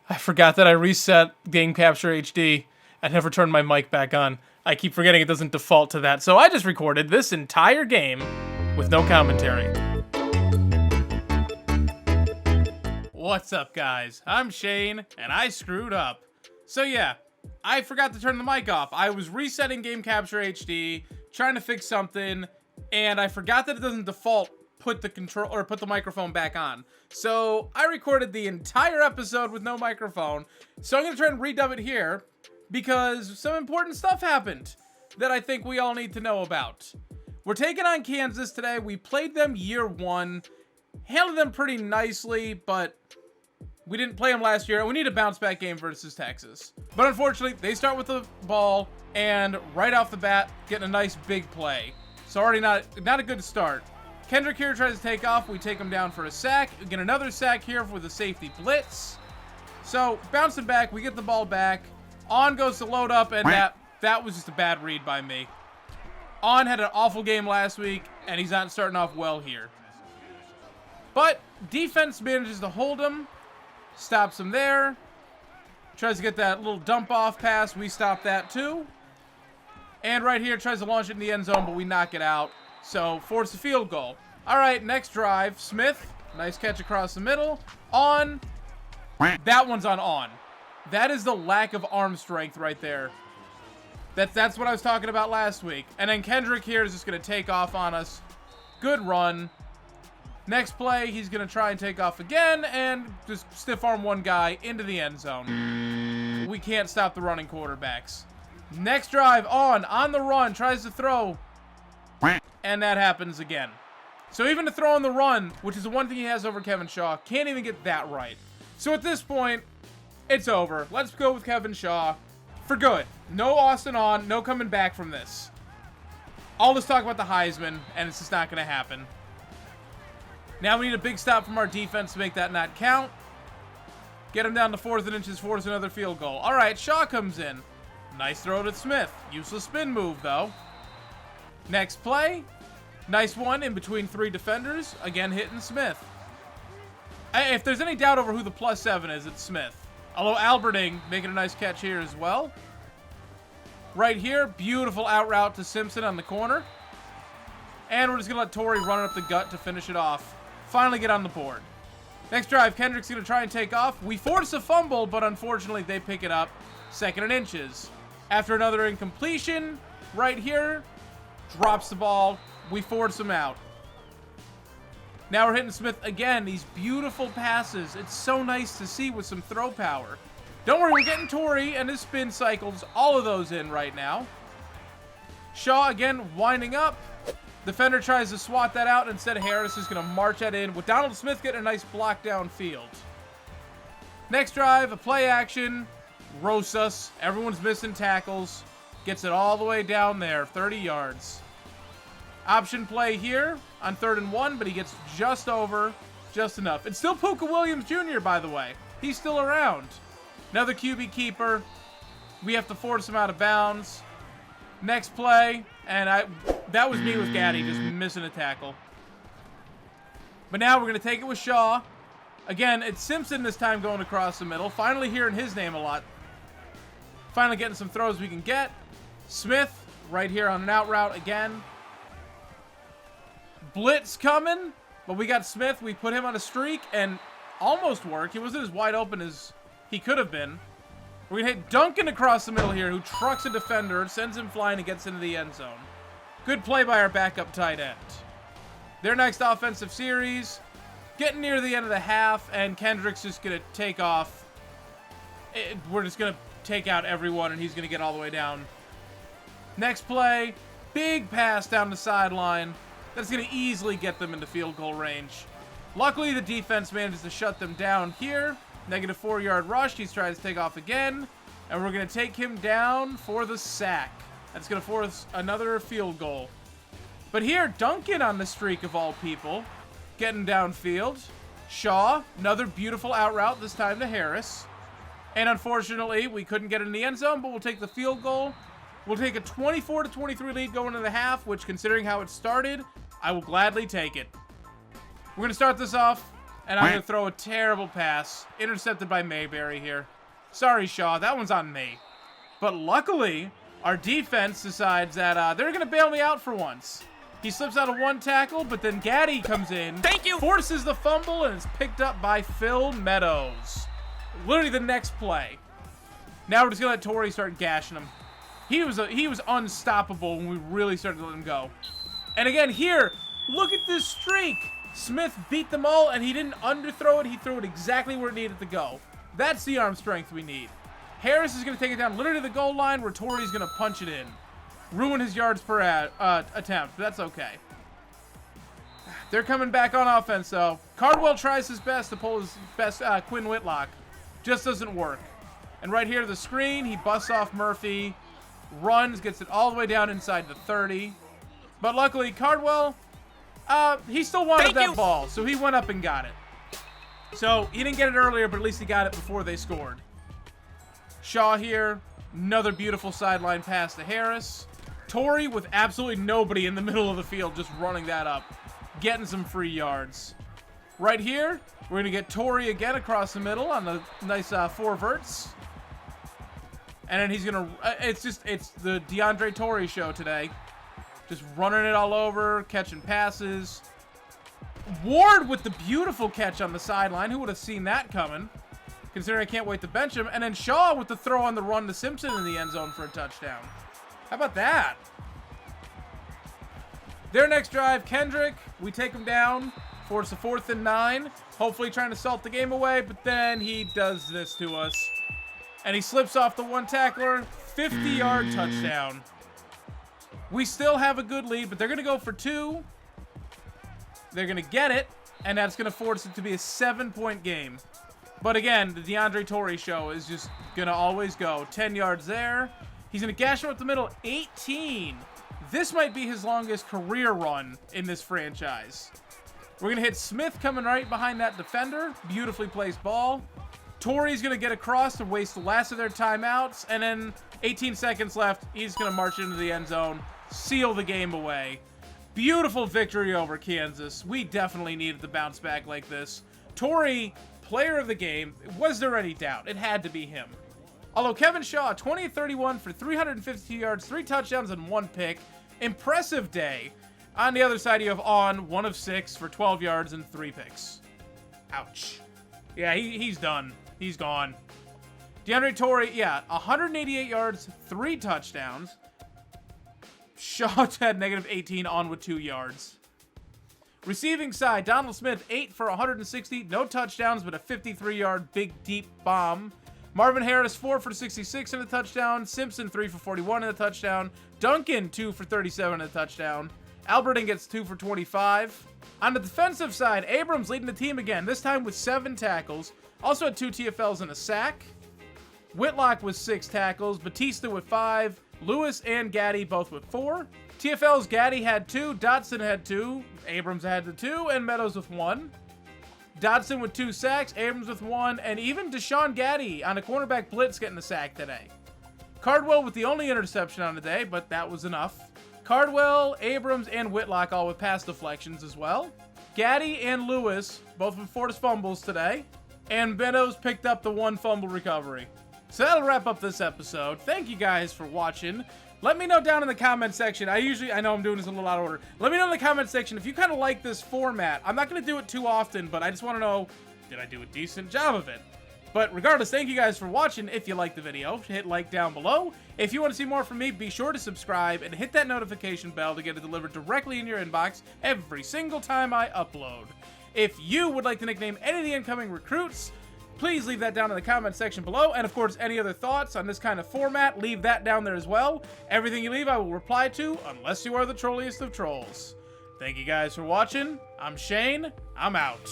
I forgot that I reset Game Capture HD and never turned my mic back on. I keep forgetting it doesn't default to that, so I just recorded this entire game with no commentary. What's up, guys? I'm Shane, and I screwed up. So yeah, I forgot to turn the mic off. I was resetting Game Capture HD, trying to fix something, and I forgot that it doesn't default put the microphone back on. So I recorded the entire episode with no microphone. So I'm gonna try and redub it here because some important stuff happened that I think we all need to know about. We're taking on Kansas today. We played them year one, handled them pretty nicely, but we didn't play them last year, and we need a bounce back game versus Texas. But unfortunately, they start with the ball, and right off the bat, getting a nice big play. So already not a good start. Kendrick here tries to take off. We take him down for a sack. We get another sack here with a safety blitz. So bouncing back, we get the ball back. On goes to load up, and that was just a bad read by me. On had an awful game last week, and he's not starting off well here. But defense manages to hold him. Stops him there. Tries to get that little dump off pass. We stop that too. And right here tries to launch it in the end zone, but we knock it out. So force a field goal. All right, next drive. Smith, nice catch across the middle. On. That one's on. That is the lack of arm strength right there. That's what I was talking about last week. And then Kendrick here is just going to take off on us. Good run. Next play, he's going to try and take off again and just stiff arm one guy into the end zone. We can't stop the running quarterbacks. Next drive, on the run, tries to throw. And that happens again. So even to throw on the run, which is the one thing he has over Kevin Shaw, can't even get that right. So at this point, it's over. Let's go with Kevin Shaw for good. No Austin on, no coming back from this. All this talk about the Heisman, and it's just not going to happen. Now we need a big stop from our defense to make that not count. Get him down to 4th and inches, force another field goal. All right, Shaw comes in. Nice throw to Smith. Useless spin move, though. Next play. Nice one in between 3 defenders. Again, hitting Smith. If there's any doubt over who the +7 is, it's Smith. Although Alberting making a nice catch here as well. Right here, beautiful out route to Simpson on the corner. And we're just going to let Torrey run it up the gut to finish it off. Finally get on the board. Next drive, Kendrick's going to try and take off. We force a fumble, but unfortunately they pick it up. 2nd and inches. After another incompletion, right here, drops the ball. We force him out. Now we're hitting Smith again. These beautiful passes. It's so nice to see with some throw power. Don't worry, we're getting Torrey and his spin cycles. All of those in right now. Shaw again winding up. Defender tries to swat that out. Instead, Harris is going to march that in with Donald Smith getting a nice block downfield. Next drive, a play action. Roasts us. Everyone's missing tackles. Gets it all the way down there, 30 yards. Option play here on 3rd and 1, but he gets just over, just enough. It's still Puka Williams Jr., by the way. He's still around. Another QB keeper. We have to force him out of bounds. Next play, and that was me with Gaddy, just missing a tackle. But now we're going to take it with Shaw. Again, it's Simpson this time going across the middle. Finally hearing his name a lot. Finally getting some throws we can get. Smith right here on an out route again. Blitz coming, but we got Smith. We put him on a streak and almost worked. He wasn't as wide open as he could have been. We're going to hit Duncan across the middle here, who trucks a defender, sends him flying, and gets into the end zone. Good play by our backup tight end. Their next offensive series, getting near the end of the half, and Kendrick's just going to take off. We're just going to take out everyone, and he's going to get all the way down. Next play, big pass down the sideline. That's going to easily get them into field goal range. Luckily, the defense manages to shut them down here. Negative 4-yard rush. He's trying to take off again. And we're going to take him down for the sack. That's going to force another field goal. But here, Duncan on the streak of all people. Getting downfield. Shaw, another beautiful out route, this time to Harris. And unfortunately, we couldn't get in the end zone, but we'll take the field goal. We'll take a 24-23 lead going into the half, which, considering how it started, I will gladly take it. We're going to start this off And I'm going to throw a terrible pass. Intercepted by Mayberry here. Sorry, Shaw. That one's on me. But luckily, our defense decides that they're going to bail me out for once. He slips out of one tackle, but then Gaddy comes in. Thank you. Forces the fumble, and it's picked up by Phil Meadows. Literally the next play. Now we're just going to let Torrey start gashing him. He was unstoppable when we really started to let him go. And again, here, look at this streak. Smith beat them all, and he didn't underthrow it. He threw it exactly where it needed to go. That's the arm strength we need. Harris is going to take it down literally to the goal line where Torrey's going to punch it in. Ruin his yards per attempt, but that's okay. They're coming back on offense, though. Cardwell tries his best to pull his best Quinn Whitlock. Just doesn't work. And right here, the screen, he busts off Murphy, runs, gets it all the way down inside the 30. But luckily, Cardwell, he still wanted that ball, so he went up and got it. So he didn't get it earlier, but at least he got it before they scored. Shaw here, another beautiful sideline pass to Harris. Torrey with absolutely nobody in the middle of the field just running that up, getting some free yards. Right here, we're going to get Torrey again across the middle on the nice 4 verts. And then he's going to, it's the DeAndre Torrey show today. Just running it all over, catching passes. Ward with the beautiful catch on the sideline. Who would have seen that coming? Considering I can't wait to bench him. And then Shaw with the throw on the run to Simpson in the end zone for a touchdown. How about that? Their next drive, Kendrick, we take him down for it's a 4th and 9. Hopefully trying to salt the game away, but then he does this to us. And he slips off the one tackler, 50-yard touchdown. We still have a good lead, but they're going to go for 2. They're going to get it, and that's going to force it to be a 7-point game. But again, the DeAndre Torrey show is just going to always go. 10 yards there. He's going to gash him up the middle, 18. This might be his longest career run in this franchise. We're going to hit Smith coming right behind that defender. Beautifully placed ball. Torrey's going to get across to waste the last of their timeouts. And then 18 seconds left. He's going to march into the end zone. Seal the game away. Beautiful victory over Kansas. We definitely needed to bounce back like this. Torrey, player of the game. Was there any doubt? It had to be him. Although Kevin Shaw, 20-31 for 352 yards, 3 touchdowns, and 1 pick. Impressive day. On the other side, you have On, 1 of 6 for 12 yards and 3 picks. Ouch. Yeah, he's done. He's gone. DeAndre Torrey, yeah, 188 yards, 3 touchdowns. Shaw had -18, On with 2 yards. Receiving side, Donald Smith, 8 for 160, no touchdowns, but a 53-yard big deep bomb. Marvin Harris, 4 for 66 and a touchdown. Simpson, 3 for 41 and a touchdown. Duncan, 2 for 37 and a touchdown. Albertin gets 2 for 25. On the defensive side, Abrams leading the team again, this time with 7 tackles. Also had 2 TFLs and a sack. Whitlock with 6 tackles. Batista with 5. Lewis and Gaddy both with 4. TFLs, Gaddy had 2. Dotson had 2. Abrams had the 2. And Meadows with 1. Dodson with 2 sacks, Abrams with 1, and even Deshaun Gaddy on a cornerback blitz getting the sack today. Cardwell with the only interception on the day, but that was enough. Cardwell, Abrams, and Whitlock all with pass deflections as well. Gaddy and Lewis both with forced fumbles today. And Meadows picked up the 1 fumble recovery. So that'll wrap up this episode. Thank you guys for watching. Let me know down in the comment section. I know I'm doing this in a little out of order. Let me know in the comment section if you kind of like this format. I'm not going to do it too often, but I just want to know, did I do a decent job of it? But regardless, thank you guys for watching. If you liked the video, hit like down below. If you want to see more from me, be sure to subscribe and hit that notification bell to get it delivered directly in your inbox every single time I upload. If you would like to nickname any of the incoming recruits, please leave that down in the comment section below. And of course, any other thoughts on this kind of format, leave that down there as well. Everything you leave, I will reply to, unless you are the trolliest of trolls. Thank you guys for watching. I'm Shane. I'm out.